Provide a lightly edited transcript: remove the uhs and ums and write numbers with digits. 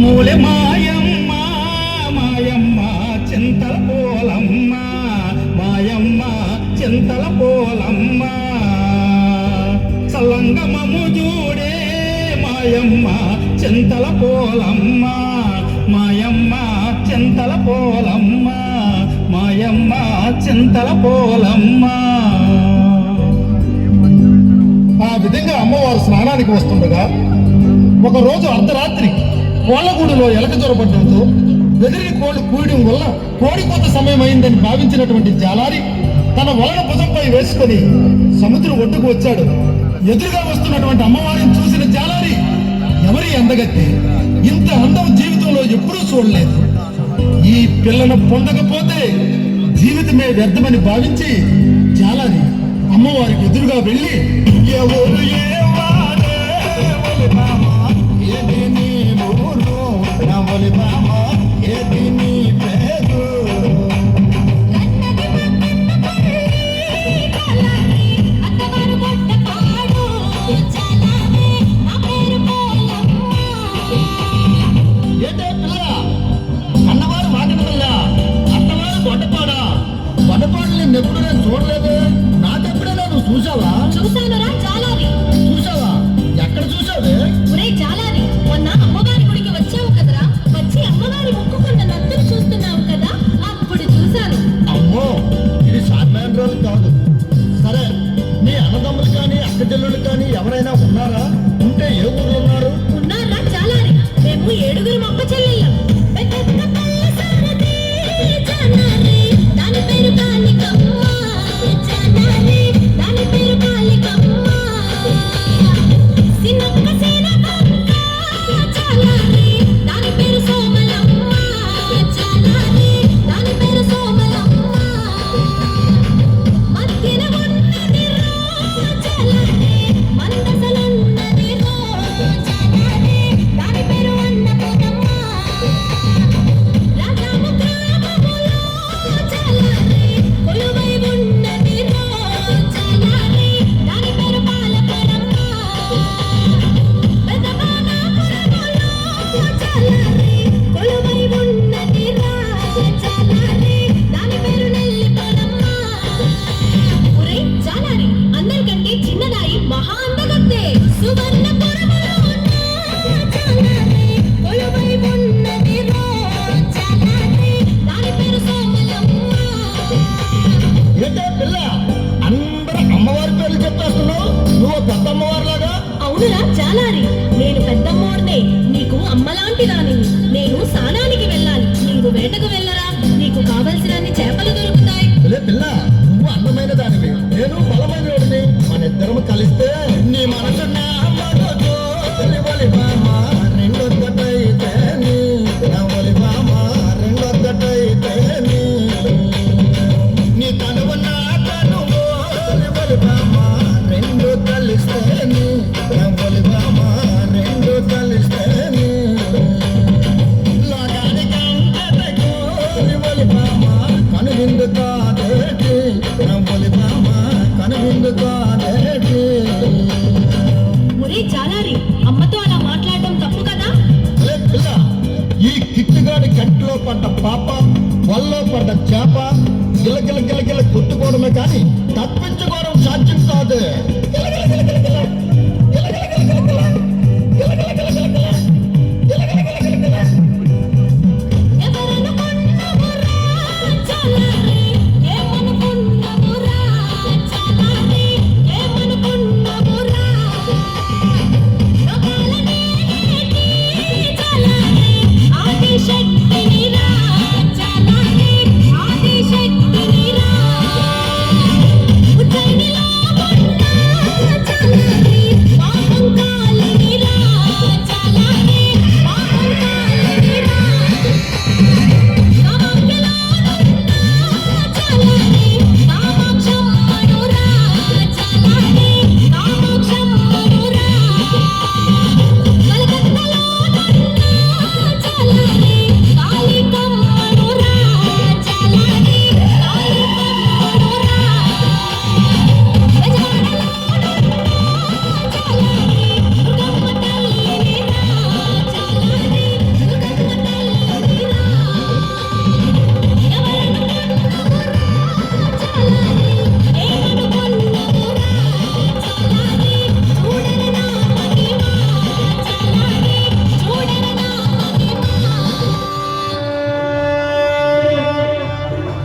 మూలె మాయమ్మ మాయమ్మ చింతల పోలమ్మ మాయమ్మ చింతల పోలమ్మ సల్లంగమము చూడే మాయమ్మ చింతల పోలమ్మ మాయమ్మ చింతల పోలమ్మ మాయమ్మ చింతల పోలమ్మ. ఆ విధంగా అమ్మవారు స్నానానికి వస్తుండగా ఒకరోజు అర్ధరాత్రి కోళ్లగూడులో ఎలక జ్వరపడడంతో బెదిరిని కోళ్లు కూయడం వల్ల కోడికోత సమయం అయిందని భావించినటువంటి జాలారి తన వలన భుజంపై వేసుకొని సముద్రం ఒడ్డుకు వచ్చాడు. ఎదురుగా వస్తున్నటువంటి అమ్మవారిని చూసిన జాలారి, ఎవరి అందగత్తి, ఇంత అందం జీవితంలో ఎప్పుడూ చూడలేదు, ఈ పిల్లను పొందకపోతే జీవితమే వ్యర్థమని భావించి జాలారి అమ్మవారికి ఎదురుగా వెళ్ళి, ఎవరు ఎప్పుడు నేను చూడలేదు, నాకెప్పుడైనా నువ్వు చూసావా? చూసానురా జాలారి. చూసావా? ఎక్కడ చూసావే? ఒరే జాలారి, మొన్న అమ్మవారి గుడికి వచ్చావు కదరా, వచ్చి అమ్మవారి మొక్కుకున్న నత్తులు చూస్తున్నావు కదా, అప్పుడు చూశాను. అమ్మో, ఇది సాధారణ రోజు కాదు. సరే, నీ అన్నదమ్ములు కానీ అక్క చెల్లెళ్ళు కానీ ఎవరైనా ఉన్నారా? ఉంటే ఏ ఊర్లో ఉన్నారు? ఉన్నారా జాలారి, మేము 7గురు అక్క చెల్లెళ్ళం. దాని పేరు కాళికమ్మ, జాలారి దాని పేరు కాళికమ్మ. సినక్క సేనక్క జాలారి దాని పేరు సోమలమ్మ, జాలారి దాని పేరు సోమలమ్మ. మధ్యన ఉన్నది రో జాలారి, మందసలున్నది రో జాలారి దాని పేరు అన్నపూర్ణమ్మ. రాజాము గ్రామములో జాలారి కొలువై ఉన్నది రో జాలారి దాని పేరు పాలపురమ్మ. పెదబాణాపురములో జాలారి కొలువై ఉన్నది రో జాలారి దాని పేరు నెల్లిపురమ్మ. ఒరే జాలారి, అందరికంటే చిన్నదాయి మహా అందగత్తే. సువర్ణపురములో ఉన్న జాలారి కొలువై ఉన్నది రో జాలారి దాని పేరు సోమలమ్మ. ఏంటే పిల్ల, అందరూ అమ్మవారి పేర్లు చెప్పేస్తున్నావు, నువ్వు పెద్ద అమ్మవారిలాగా. అవునురా జాలారి, నేను పెద్దమ్మోర్నే, నీకు అమ్మలాంటి దాని. నేను స్నానానికి వెళ్ళాలి, నీవు వేటకు వెళ్ళరా, నీకు కావలసినన్ని చేపలు దొరుకుతాయి. లే పిల్ల, నువ్వు అందమైన దానివి, నేను బలమైన వాడిని. మన ఇద్దరం కలిస్తే నీ మనసు నా మనసు ఒలి బామ రెండొక్కటైతే నా ఒలి బామ రెండొక్కటైతే నీ తనువు నా తనువు ఒలి బామ రెండు కలిస్తే నా ఒలి బామ రెండు కలిస్తే లాగానికి ఒలి బామ కనువిందు కాదేటి నా ఒలి బామ కనువిందు కాదేటి. ఒరే జాలారి, అమ్మతో అలా మాట్లాడడం తప్పు కదా. లే పిల్ల, ఈ కిట్టుగాడి కంటిలో పడ్డ పాప, వల్లో పడ్డ చేప గిలగిల గిలగిల కొట్టుకోవడమే కానీ తప్పించుకోవడం